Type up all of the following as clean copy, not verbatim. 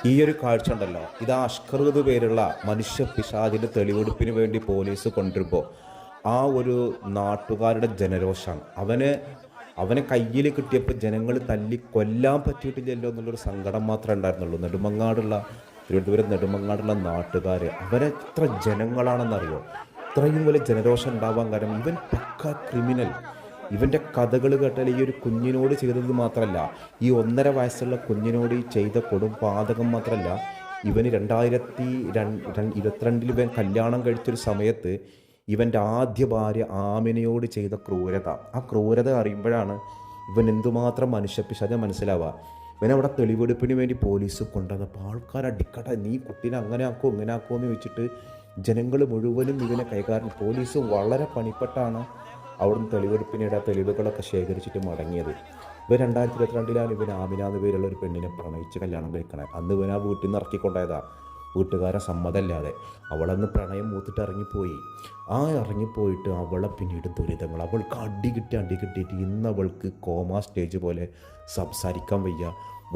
ഈ ഒരു കാഴ്ച ഉണ്ടല്ലോ, ഇത് അഷ്കർ എന്ന് പേരുള്ള മനുഷ്യ പിശാചിൻ്റെ തെളിവെടുപ്പിന് വേണ്ടി പോലീസ് കൊണ്ടുവരുമ്പോൾ ആ ഒരു നാട്ടുകാരുടെ ജനരോഷാണ്. അവനെ കയ്യിൽ കിട്ടിയപ്പോൾ ജനങ്ങൾ തല്ലി കൊല്ലാൻ പറ്റിയിട്ടില്ലല്ലോ എന്നുള്ളൊരു സങ്കടം മാത്രമേ ഉണ്ടായിരുന്നുള്ളൂ. തിരുവനന്തപുരം നെടുമങ്ങാടുള്ള നാട്ടുകാർ അവരെത്ര ജനങ്ങളാണെന്നറിയോ. ഇത്രയും വലിയ ജനരോഷം ഉണ്ടാവാൻ കാരണം ഇവൻ പക്ക ക്രിമിനൽ. ഇവൻ്റെ കഥകൾ കേട്ടാൽ ഈ ഒരു കുഞ്ഞിനോട് ചെയ്തത് മാത്രമല്ല, ഈ 1.5 വയസ്സുള്ള കുഞ്ഞിനോട് ഈ ചെയ്ത കൊടും പാതകം മാത്രമല്ല, ഇവന് 2022 ഇവൻ കല്യാണം കഴിച്ചൊരു സമയത്ത് ഇവൻ്റെ ആദ്യ ഭാര്യ ആമിനയോട് ചെയ്ത ക്രൂരത, ആ ക്രൂരത അറിയുമ്പോഴാണ് ഇവൻ എന്തുമാത്രം മനുഷ്യപ്പിശാച മനസ്സിലാവുക. ഇവനവിടെ തെളിവെടുപ്പിന് വേണ്ടി പോലീസ് കൊണ്ടുവന്നപ്പോൾ ആൾക്കാർ അടിക്കട, നീ കുട്ടീനെ അങ്ങനെ ആക്കോ ഇങ്ങനെ ആക്കോ എന്ന് ചോദിച്ചിട്ട് ജനങ്ങൾ മുഴുവനും ഇവനെ കൈകാര്യം. പോലീസ് വളരെ പണിപ്പെട്ടാണ് അവിടുന്ന് തെളിവെടുപ്പിനിടെ തെളിവുകളൊക്കെ ശേഖരിച്ചിട്ട് മടങ്ങിയത്. ഇവൻ 2022 ഇവൻ ആമിന എന്ന് പേരുള്ള ഒരു പെണ്ണിനെ പ്രണയിച്ച് കല്യാണം കഴിക്കണേ. അന്ന് ഇവൻ ആ വീട്ടിൽ നിന്ന് ഇറക്കിക്കൊണ്ടായതാണ്, വീട്ടുകാരെ സമ്മതമല്ലാതെ. അവളന്ന് പ്രണയം മൂത്തിട്ട് ഇറങ്ങിപ്പോയി. ഇറങ്ങിപ്പോയിട്ട് അവളെ പിന്നീട് ദുരിതങ്ങൾ, അവൾക്ക് അടി കിട്ടിയിട്ട് ഇന്ന് അവൾക്ക് കോമാ സ്റ്റേജ് പോലെ സംസാരിക്കാൻ വയ്യ.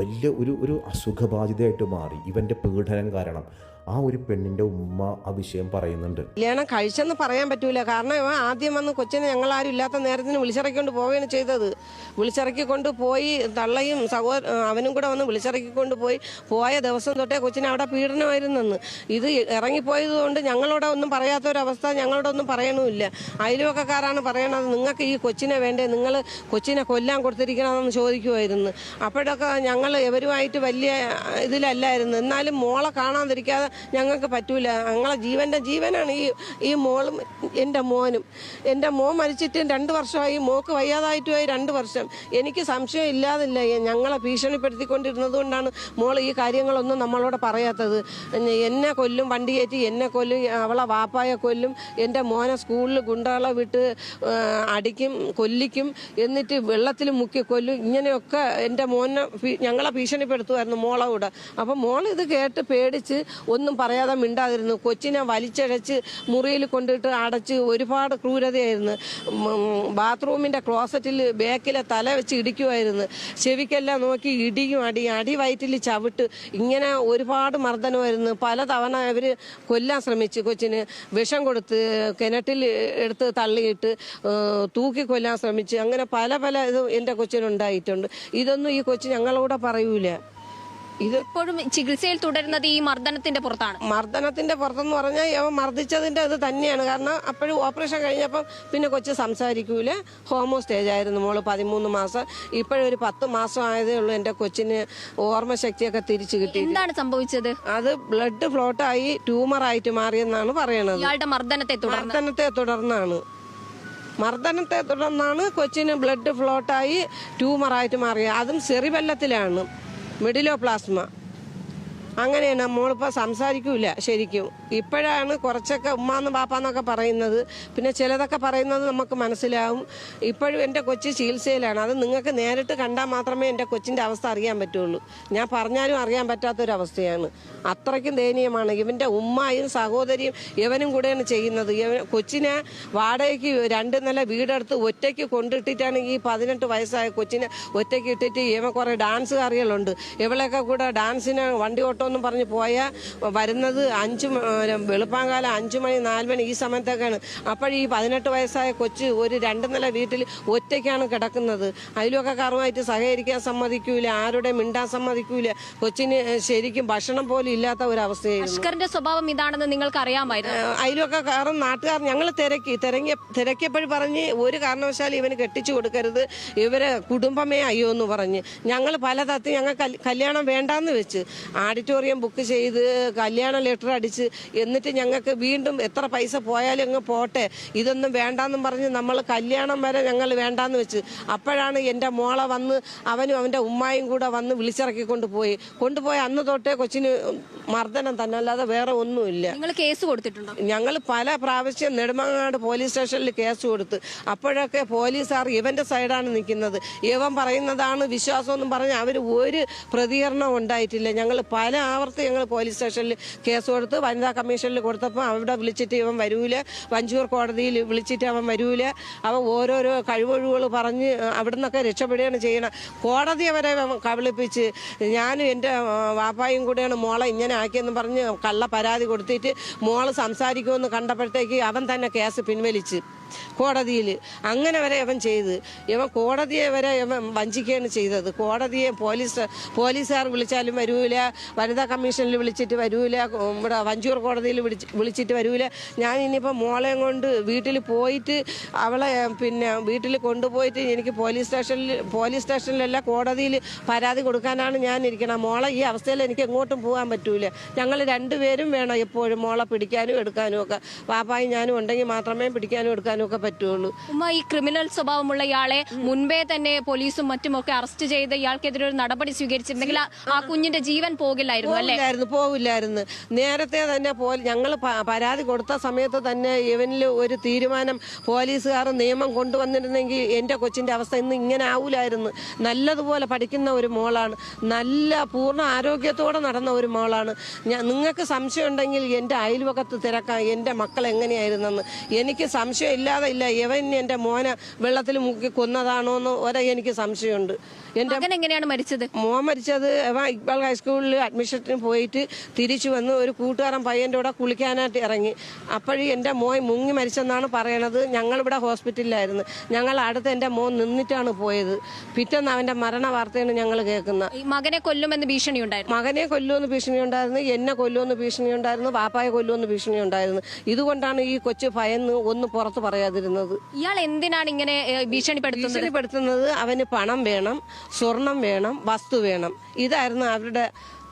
വലിയ ഒരു അസുഖബാധിതയായിട്ട് മാറി ഇവൻ്റെ പീഡനം കാരണം. ആ ഒരു പെണ്ണിൻ്റെ ഉമ്മ ആ വിഷയം പറയുന്നുണ്ട്. കല്യാണം കഴിച്ചെന്ന് പറയാൻ പറ്റൂല. കാരണം ഇവൻ ആദ്യം വന്ന് കൊച്ചിനെ ഞങ്ങളാരും ഇല്ലാത്ത നേരത്തിന് വിളിച്ചിറക്കിക്കൊണ്ട് പോവുകയാണ് ചെയ്തത്. വിളിച്ചിറക്കിക്കൊണ്ട് പോയി തള്ളയും അവനും കൂടെ വന്ന് വിളിച്ചിറക്കിക്കൊണ്ട് പോയ ദിവസം തൊട്ടേ കൊച്ചിനെ അവിടെ പീഡനമായിരുന്നെന്ന്. ഇത് ഇറങ്ങിപ്പോയത് കൊണ്ട് ഞങ്ങളോട് ഒന്നും പറയാത്തൊരവസ്ഥ ഞങ്ങളോടൊന്നും പറയണമില്ല. അയൽവക്കക്കാരാണ് പറയണത്, നിങ്ങൾക്ക് ഈ കൊച്ചിനെ വേണ്ടേ, നിങ്ങൾ കൊച്ചിനെ കൊല്ലാൻ കൊടുത്തിരിക്കണമെന്ന് ചോദിക്കുമായിരുന്നു. അപ്പോഴൊക്കെ ഞങ്ങൾ ഇവരുമായിട്ട് വലിയ ഇതിലല്ലായിരുന്നു. എന്നാലും മോളെ കാണാതിരിക്കാതെ ഞങ്ങൾക്ക് പറ്റൂല. ഞങ്ങളെ ജീവനാണ് ഈ മോളും എൻ്റെ മോനും. എൻ്റെ മോൻ മരിച്ചിട്ട് 2 വർഷമായി, മോക്ക് വയ്യാതായിട്ടുമായി 2 വർഷം. എനിക്ക് സംശയം ഇല്ലാതില്ല, ഞങ്ങളെ ഭീഷണിപ്പെടുത്തിക്കൊണ്ടിരുന്നത് കൊണ്ടാണ് മോൾ ഈ കാര്യങ്ങളൊന്നും നമ്മളോട് പറയാത്തത്. എന്നെ കൊല്ലും, വണ്ടി കയറ്റി എന്നെ കൊല്ലും, അവളെ വാപ്പായെ കൊല്ലും, എൻ്റെ മോനെ സ്കൂളിൽ ഗുണ്ടകളെ വിട്ട് അടിക്കും, കൊല്ലിക്കും, എന്നിട്ട് വെള്ളത്തിൽ മുക്കി കൊല്ലും. ഇങ്ങനെയൊക്കെ എൻ്റെ മോനെ ഞങ്ങളെ ഭീഷണിപ്പെടുത്തുമായിരുന്നു മോളെ കൂടെ. അപ്പം മോൾ ഇത് കേട്ട് പേടിച്ച് ഒന്നും പറയാതെ മിണ്ടാതിരുന്നു. കൊച്ചിനെ വലിച്ചഴച്ച് മുറിയിൽ കൊണ്ടിട്ട് അടച്ച് ഒരുപാട് ക്രൂരതയായിരുന്നു. ബാത്റൂമിൻ്റെ ക്ലോസറ്റിൽ ബാക്കിലെ തല വെച്ച് ഇടിക്കുമായിരുന്നു. ചെവിക്കെല്ലാം നോക്കി ഇടിയും അടി വയറ്റിൽ ചവിട്ട്, ഇങ്ങനെ ഒരുപാട് മർദ്ദനമായിരുന്നു. പലതവണ അവർ കൊല്ലാൻ ശ്രമിച്ചു. കൊച്ചിന് വിഷം കൊടുത്ത് കിണറ്റിൽ എടുത്ത് തള്ളിയിട്ട് തൂക്കി കൊല്ലാൻ ശ്രമിച്ച്, അങ്ങനെ പല ഇതും എൻ്റെ കൊച്ചിനുണ്ടായിട്ടുണ്ട്. ഇതൊന്നും ഈ കൊച്ചു ഞങ്ങളോട് പറയൂല. ഇപ്പോഴും ചികിത്സയിൽ തുടരുന്നത് ഈ മർദ്ദനത്തിന്റെ പുറത്താണ്. മർദ്ദനത്തിന്റെ പുറത്തെന്ന് പറഞ്ഞാൽ അവൻ മർദ്ദിച്ചതിന്റെ ഇത് തന്നെയാണ്. കാരണം അപ്പോഴും ഓപ്പറേഷൻ കഴിഞ്ഞപ്പം പിന്നെ കൊച്ചു സംസാരിക്കൂല. ഹോമോ സ്റ്റേജ് ആയിരുന്നു മോള്, 13 മാസം. ഇപ്പോഴൊരു 10 മാസം ആയതേ ഉള്ളൂ എൻ്റെ കൊച്ചിന് ഓർമ്മശക്തിയൊക്കെ തിരിച്ചു കിട്ടി. എന്താണ് സംഭവിച്ചത്? അത് ബ്ലഡ് ഫ്ലോട്ടായി ട്യൂമറായിട്ട് മാറിയെന്നാണ് പറയണത്. ഇയാളുടെ മർദ്ദനത്തെ തുടർന്നാണ് കൊച്ചിന് ബ്ലഡ് ഫ്ലോട്ടായി ട്യൂമറായിട്ട് മാറിയത്. അതും സെറിബെല്ലത്തിലാണ്, മെഡിലോപ്ലാസ്മ. അങ്ങനെയാണ്. മോളിപ്പോൾ സംസാരിക്കൂല ശരിക്കും. ഇപ്പോഴാണ് കുറച്ചൊക്കെ ഉമ്മാന്ന് പാപ്പാന്നൊക്കെ പറയുന്നത്. പിന്നെ ചിലതൊക്കെ പറയുന്നത് നമുക്ക് മനസ്സിലാവും. ഇപ്പോഴും എൻ്റെ കൊച്ചി ചികിത്സയിലാണ്. അത് നിങ്ങൾക്ക് നേരിട്ട് കണ്ടാൽ മാത്രമേ എൻ്റെ കൊച്ചിൻ്റെ അവസ്ഥ അറിയാൻ പറ്റുള്ളൂ. ഞാൻ പറഞ്ഞാലും അറിയാൻ പറ്റാത്തൊരവസ്ഥയാണ്. അത്രയ്ക്കും ദയനീയമാണ്. ഇവൻ്റെ ഉമ്മായും സഹോദരിയും ഇവനും കൂടെയാണ് ചെയ്യുന്നത്. കൊച്ചിനെ വാടകയ്ക്ക് 2 നില വീടെടുത്ത് ഒറ്റയ്ക്ക് കൊണ്ടിട്ടിട്ടാണ് ഈ 18 വയസ്സായ കൊച്ചിനെ ഒറ്റയ്ക്ക് ഇട്ടിട്ട് ഇവ കുറേ ഡാൻസുകാരികളുണ്ട്. ഇവളൊക്കെ കൂടെ ഡാൻസിന് വണ്ടി ഓട്ടോ എന്നും പറഞ്ഞ് പോയാൽ വരുന്നത് വെളുപ്പാങ്കാലം 5 മണി 4 മണി ഈ സമയത്തൊക്കെയാണ്. അപ്പോഴീ 18 വയസ്സായ കൊച്ച് ഒരു 2 നില വീട്ടിൽ ഒറ്റയ്ക്കാണ് കിടക്കുന്നത്. അയൽവക്കക്കാരുമായിട്ട് സഹകരിക്കാൻ സമ്മതിക്കൂല, ആരുടെ മിണ്ടാൻ സമ്മതിക്കൂല. കൊച്ചിന് ശരിക്കും ഭക്ഷണം പോലും ഇല്ലാത്ത ഒരവസ്ഥയായിരുന്നു. അഷ്കറിന്റെ സ്വഭാവം ഇതാണെന്ന് നിങ്ങൾക്ക് അറിയാമായിരുന്നു? അയൽവക്കക്കാരും നാട്ടുകാരും ഞങ്ങൾ തിരക്കിയപ്പോഴും പറഞ്ഞ് ഒരു കാരണവശാലും ഇവന് കെട്ടിച്ചു കൊടുക്കരുത്, ഇവരെ കുടുംബമേ അയ്യോ എന്ന് പറഞ്ഞ് ഞങ്ങൾ പലതരത്തിൽ ഞങ്ങൾ കല്യാണം വേണ്ടാന്ന് വെച്ച് ഓഡിറ്റോറിയം ബുക്ക് ചെയ്ത് കല്യാണ ലെറ്റർ അടിച്ച്, എന്നിട്ട് ഞങ്ങൾക്ക് വീണ്ടും എത്ര പൈസ പോയാലും അങ്ങ് പോട്ടെ, ഇതൊന്നും വേണ്ടാന്നും പറഞ്ഞ് നമ്മൾ കല്യാണം വരെ ഞങ്ങൾ വേണ്ടാന്ന് വെച്ച്. അപ്പോഴാണ് എൻ്റെ മോളെ വന്ന് അവനും അവൻ്റെ ഉമ്മായും കൂടെ വന്ന് വിളിച്ചിറക്കി കൊണ്ടുപോയി അന്ന് തൊട്ടേ കൊച്ചിന് മർദ്ദനം തന്നെ, അല്ലാതെ വേറെ ഒന്നുമില്ല. നിങ്ങൾ കേസ് കൊടുത്തിട്ടുണ്ടോ? ഞങ്ങൾ പല പ്രാവശ്യം നെടുമങ്ങാട് പോലീസ് സ്റ്റേഷനിൽ കേസ് കൊടുത്ത്, അപ്പോഴൊക്കെ പോലീസുകാർ ഇവന്റെ സൈഡാണ് നിൽക്കുന്നത്, ഇവൻ പറയുന്നതാണ് വിശ്വാസമെന്നും പറഞ്ഞ് അവർ ഒരു പ്രതികരണം ഉണ്ടായിട്ടില്ല. ഞങ്ങൾ പല ആവർത്തി ഞങ്ങൾ പോലീസ് സ്റ്റേഷനിൽ കേസ് കൊടുത്ത് വനിതാ കമ്മീഷനിൽ കൊടുത്തപ്പോൾ അവിടെ വിളിച്ചിട്ട് ഇവൻ വരൂല, വഞ്ചൂർ കോടതിയിൽ വിളിച്ചിട്ട് അവൻ വരൂല, അവൻ ഓരോരോ കഴിവൊഴിവുകൾ പറഞ്ഞ് അവിടെ നിന്നൊക്കെ രക്ഷപ്പെടുകയാണ് ചെയ്യണം. കോടതിയെ വരെ കബളിപ്പിച്ച് ഞാനും എൻ്റെ വാപ്പായും കൂടെയാണ് മോളെ ഇങ്ങനെ ആക്കിയെന്ന് പറഞ്ഞ് കള്ള പരാതി കൊടുത്തിട്ട് മോള് സംസാരിക്കുമെന്ന് കണ്ടപ്പോഴത്തേക്ക് അവൻ തന്നെ കേസ് പിൻവലിച്ച് കോടതിയിൽ. അങ്ങനെ വരെ അവൻ ചെയ്ത്, ഇവൻ കോടതിയെ വരെ ഇവൻ വഞ്ചിക്കുകയാണ് ചെയ്തത്. കോടതിയെ പോലീസുകാർ വിളിച്ചാലും വരൂല, വനിതാ കമ്മീഷനിൽ വിളിച്ചിട്ട് വരൂല, ഇവിടെ വഞ്ചൂർ കോടതിയിൽ വിളിച്ചിട്ട് വരൂല. ഞാൻ ഇനിയിപ്പോൾ മോളെയും കൊണ്ട് വീട്ടിൽ പോയിട്ട് അവളെ വീട്ടിൽ കൊണ്ടുപോയിട്ട് എനിക്ക് പോലീസ് സ്റ്റേഷനിലല്ല കോടതിയിൽ പരാതി കൊടുക്കാനാണ് ഞാൻ ഇരിക്കണം. മോളെ ഈ അവസ്ഥയിൽ എനിക്ക് എങ്ങോട്ടും പോകാൻ പറ്റൂല. ഞങ്ങൾ രണ്ടുപേരും വേണം എപ്പോഴും മോളെ പിടിക്കാനും എടുക്കാനും ഒക്കെ. പാപ്പായും ഞാനും ഉണ്ടെങ്കിൽ മാത്രമേ പിടിക്കാനും എടുക്കാനും ഒക്കെ പറ്റുള്ളൂ. ഉമ്മ, ഈ ക്രിമിനൽ സ്വഭാവമുള്ള ഇയാളെ മുൻപേ തന്നെ പോലീസും മറ്റുമൊക്കെ അറസ്റ്റ് ചെയ്ത് ഇയാൾക്കെതിരെ ഒരു നടപടി സ്വീകരിച്ചിരുന്നെങ്കിൽ ആ കുഞ്ഞിന്റെ ജീവൻ പോകില്ലായിരുന്നു. നേരത്തെ തന്നെ ഞങ്ങൾ പരാതി കൊടുത്ത സമയത്ത് തന്നെ ഇവനിൽ ഒരു തീരുമാനം പോലീസുകാർ നിയമം കൊണ്ടുവന്നിരുന്നെങ്കിൽ എൻ്റെ കൊച്ചിൻ്റെ അവസ്ഥ ഇന്ന് ഇങ്ങനെ ആവൂലായിരുന്നു. നല്ലതുപോലെ പഠിക്കുന്ന ഒരു മോളാണ്, നല്ല പൂർണ്ണ ആരോഗ്യത്തോടെ നടന്ന ഒരു മോളാണ്. നിങ്ങൾക്ക് സംശയം ഉണ്ടെങ്കിൽ എൻ്റെ അയൽവക്കത്ത് തിരക്കാം എൻ്റെ മക്കൾ എങ്ങനെയായിരുന്നെന്ന്. എനിക്ക് സംശയം ഇല്ലാതെ ഇല്ല, ഇവൻ എൻ്റെ മോനെ വെള്ളത്തിൽ മുക്കി കൊന്നതാണോന്ന് എനിക്ക് സംശയമുണ്ട്. എൻ്റെ മകൻ എങ്ങനെയാണ് മരിച്ചത്? മോൻ മരിച്ചത് ഇക്ബാൽ ഹൈസ്കൂളിൽ അഡ്മിഷന് പോയിട്ട് തിരിച്ചു വന്ന് ഒരു കൂട്ടുകാരൻ പയ്യൻ്റെ കൂടെ കുളിക്കാനായിട്ട് ഇറങ്ങി. അപ്പോഴും എൻ്റെ മോൻ മുങ്ങി മരിച്ചെന്നാണ് പറയണത്. ഞങ്ങളിവിടെ ഹോസ്പിറ്റലിലായിരുന്നു. ഞങ്ങൾ അടുത്ത് എൻ്റെ മോൻ നിന്നിട്ടാണ് പോയത്. പിറ്റേന്ന് അവൻ്റെ മരണ വാർത്തയാണ് ഞങ്ങൾ കേൾക്കുന്നത്. മകനെ കൊല്ലുമെന്ന് ഭീഷണി ഉണ്ടായിരുന്നു, മകനെ കൊല്ലുമെന്ന് ഭീഷണി ഉണ്ടായിരുന്നു, എന്നെ കൊല്ലുമെന്ന് ഭീഷണി ഉണ്ടായിരുന്നു, പാപ്പായെ കൊല്ലുമെന്ന് ഭീഷണി ഉണ്ടായിരുന്നു. ഇതുകൊണ്ടാണ് ഈ കൊച്ചു ഭയന്ന് ഒന്ന് പുറത്ത് പറയാതിരുന്നത്. ഇയാൾ എന്തിനാണ് ഇങ്ങനെ ഭീഷണിപ്പെടുത്തുന്നത്? അവന് പണം വേണം, സ്വർണം വേണം, വസ്തു വേണം. ഇതായിരുന്നു അവരുടെ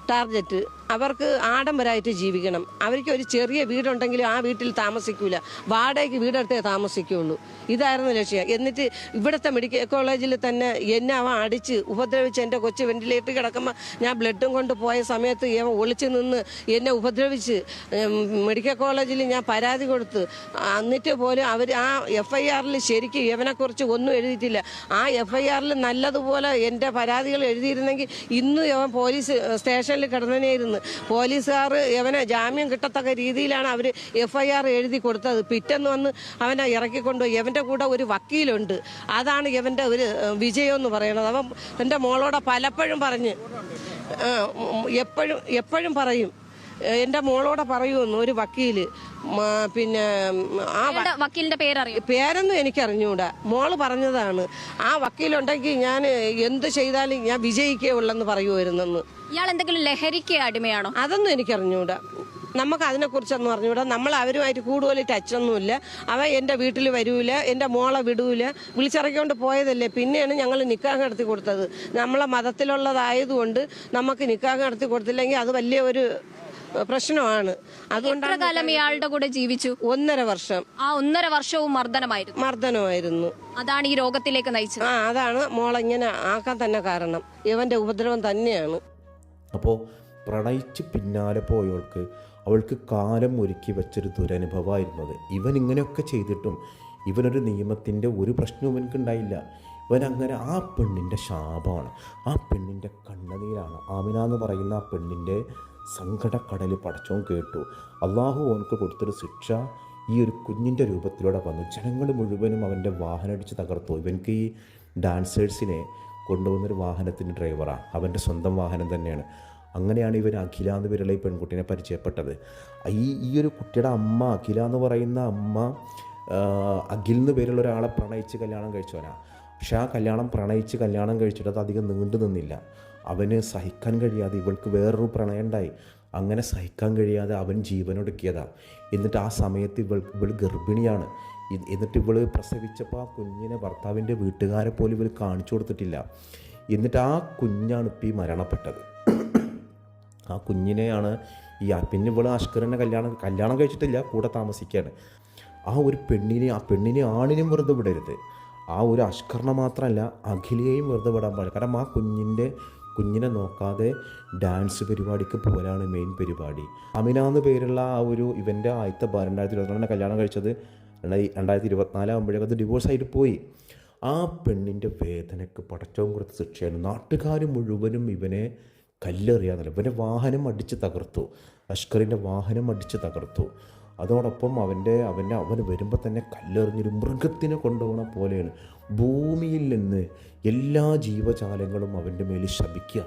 ടാർഗറ്റ്. അവർക്ക് ആഡംബരമായിട്ട് ജീവിക്കണം. അവർക്ക് ഒരു ചെറിയ വീടുണ്ടെങ്കിലും ആ വീട്ടിൽ താമസിക്കൂല, വാടകയ്ക്ക് വീടെടുത്തേ താമസിക്കുള്ളൂ. ഇതായിരുന്നു ലക്ഷ്യം. എന്നിട്ട് ഇവിടുത്തെ മെഡിക്കൽ കോളേജിൽ തന്നെ എന്നെ അവൻ അടിച്ച് ഉപദ്രവിച്ച്, എൻ്റെ കൊച്ചു വെന്റിലേറ്ററിൽ കിടക്കുമ്പോൾ ഞാൻ ബ്ലഡും കൊണ്ട് പോയ സമയത്ത് അവൻ ഒളിച്ചു നിന്ന് എന്നെ ഉപദ്രവിച്ച് മെഡിക്കൽ കോളേജിൽ ഞാൻ പരാതി കൊടുത്ത്. എന്നിട്ട് പോലും അവർ ആ FIR ശരിക്കും ഇവനെക്കുറിച്ച് ഒന്നും എഴുതിയിട്ടില്ല. ആ FIR നല്ലതുപോലെ എൻ്റെ പരാതികൾ എഴുതിയിരുന്നെങ്കിൽ ഇന്ന് അവൻ പോലീസ് സ്റ്റേഷനിൽ കിടന്നേനായിരുന്നു. പോലീസുകാർ ഇവനെ ജാമ്യം കിട്ടത്തക്ക രീതിയിലാണ് അവർ FIR എഴുതി കൊടുത്തത്. പിറ്റേന്ന് വന്ന് അവനെ ഇറക്കിക്കൊണ്ടുപോയി. ഇവൻ്റെ കൂടെ ഒരു വക്കീലുണ്ട്. അതാണ് ഇവൻ്റെ ഒരു വിജയം എന്ന് പറയുന്നത്. അവൻ എൻ്റെ മോളോടെ പലപ്പോഴും പറഞ്ഞ് എപ്പോഴും പറയും, എൻ്റെ മോളോടെ പറയുമെന്ന് ഒരു വക്കീല്. ആ വക്കീലിന്റെ പേരൊന്നും എനിക്കറിഞ്ഞൂടാ, മോള് പറഞ്ഞതാണ്. ആ വക്കീലുണ്ടെങ്കിൽ ഞാൻ എന്ത് ചെയ്താലും ഞാൻ വിജയിക്കുകയുള്ളെന്ന് പറയുമായിരുന്നെന്ന്. ഇയാൾ എന്തെങ്കിലും ലഹരിക്ക് അടിമയാണോ? അതൊന്നും എനിക്കറിഞ്ഞൂടാ. നമുക്ക് അതിനെക്കുറിച്ചൊന്നും അറിഞ്ഞൂടാ. നമ്മൾ അവരുമായിട്ട് കൂടുതൽ ടച്ചൊന്നുമില്ല. അവൻ എൻ്റെ വീട്ടിൽ വരൂല, എൻ്റെ മോളെ വിടൂല. വിളിച്ചിറക്കിക്കൊണ്ട് പോയതല്ലേ. പിന്നെയാണ് ഞങ്ങൾ നിക്കാഹ് നടത്തി കൊടുത്തത്. നമ്മളെ മതത്തിലുള്ളതായതുകൊണ്ട് നമുക്ക് നിക്കാഹ് നടത്തി കൊടുത്തില്ലെങ്കിൽ അത് വലിയ ഒരു പ്രശ്നമാണ്. അതുകൊണ്ടാണ് കാലം ഇയാളുടെ കൂടെ ജീവിച്ചു? 1.5 വർഷം. ആ 1.5 വർഷവും മർദ്ദനമായിരുന്നു. അതാണ് ഈ രോഗത്തിലേക്ക് നയിച്ചത്. അതാണ് മോളിങ്ങനെ ആക്കാൻ തന്നെ കാരണം. ഇവന്റെ ഉപദ്രവം തന്നെയാണ്. അപ്പോൾ പ്രണയിച്ച് പിന്നാലെ പോയവൾക്ക് അവൾക്ക് കാലം ഒരുക്കി വെച്ചൊരു ദുരനുഭവമായിരുന്നത്. ഇവൻ ഇങ്ങനെയൊക്കെ ചെയ്തിട്ടും ഇവനൊരു നിയമത്തിൻ്റെ ഒരു പ്രശ്നവും ഇവനക്കുണ്ടായില്ല. ഇവനങ്ങനെ ആ പെണ്ണിൻ്റെ ശാപമാണ്, ആ പെണ്ണിൻ്റെ കണ്ണുനീരാണ്. ആമിന എന്ന് പറയുന്ന ആ പെണ്ണിൻ്റെ സങ്കടക്കടൽ പടച്ചോൻ കേട്ടു. അള്ളാഹു അവനക്ക് കൊടുത്തൊരു ശിക്ഷ ഈ ഒരു കുഞ്ഞിൻ്റെ രൂപത്തിലൂടെ വന്നു. ജനങ്ങൾ മുഴുവനും അവൻ്റെ വാഹനടിച്ച് തകർത്തു. ഇവനക്ക് ഈ ഡാൻസേഴ്സിനെ കൊണ്ടുപോകുന്നൊരു വാഹനത്തിൻ്റെ ഡ്രൈവറാണ്, അവൻ്റെ സ്വന്തം വാഹനം തന്നെയാണ്. അങ്ങനെയാണ് ഇവർ അഖില എന്ന് പേരുള്ള ഈ പെൺകുട്ടീനെ പരിചയപ്പെട്ടത്. ഈ ഒരു കുട്ടിയുടെ അമ്മ, അഖില എന്ന് പറയുന്ന അമ്മ അഖിൽ എന്ന് പേരുള്ള ഒരാളെ പ്രണയിച്ച് കല്യാണം കഴിച്ചവനാണ്. പക്ഷെ ആ കല്യാണം കഴിച്ചിട്ട് അത് അധികം നീണ്ടു നിന്നില്ല. അവന് സഹിക്കാൻ കഴിയാതെ ഇവൾക്ക് വേറൊരു പ്രണയം ഉണ്ടായി. അങ്ങനെ സഹിക്കാൻ കഴിയാതെ അവൻ ജീവനൊടുക്കിയതാണ്. എന്നിട്ട് ആ സമയത്ത് ഇവൾ ഗർഭിണിയാണ്. എന്നിട്ട് ഇവൾ പ്രസവിച്ചപ്പോൾ ആ കുഞ്ഞിനെ ഭർത്താവിൻ്റെ വീട്ടുകാരെ പോലും ഇവർ കാണിച്ചു കൊടുത്തിട്ടില്ല. എന്നിട്ട് ആ കുഞ്ഞാണ് ഇപ്പോൾ ഈ മരണപ്പെട്ടത്. ആ കുഞ്ഞിനെയാണ് പിന്നെ ഇവൾ അഷ്കറിനെ കല്യാണം കഴിച്ചിട്ടില്ല, കൂടെ താമസിക്കുകയാണ്. ആ പെണ്ണിനെ ആണിനും വെറുതെ വിടരുത്. ആ ഒരു അഷ്കറിനെ മാത്രമല്ല, അഖിലയെയും വെറുതെ വിടാൻ പാടില്ല. കാരണം ആ കുഞ്ഞിൻ്റെ കുഞ്ഞിനെ നോക്കാതെ ഡാൻസ് പരിപാടിക്ക് പോലാണ് മെയിൻ പരിപാടി. അമിന എന്ന് പേരുള്ള ആ ഒരു ഇവൻ്റെ ആദ്യത്തെ 2022 കല്യാണം കഴിച്ചത് 2024 ആകുമ്പോഴേക്കും അത് ഡിവോഴ്സായിട്ട് പോയി. ആ പെണ്ണിൻ്റെ വേദനയ്ക്ക് പടച്ചവൻ കൊടുത്ത ശിക്ഷയാണ്. നാട്ടുകാർ മുഴുവനും ഇവനെ കല്ലെറിയാന്നല്ല, ഇവൻ്റെ വാഹനം അടിച്ച് തകർത്തു, അഷ്കറിൻ്റെ വാഹനം അടിച്ച് തകർത്തു. അതോടൊപ്പം അവന് വരുമ്പോൾ തന്നെ കല്ലെറിഞ്ഞൊരു മൃഗത്തിനെ കൊണ്ടുപോകണ പോലെയാണ്. ഭൂമിയിൽ നിന്ന് എല്ലാ ജീവജാലങ്ങളും അവൻ്റെ മേൽ ശപിക്കുക.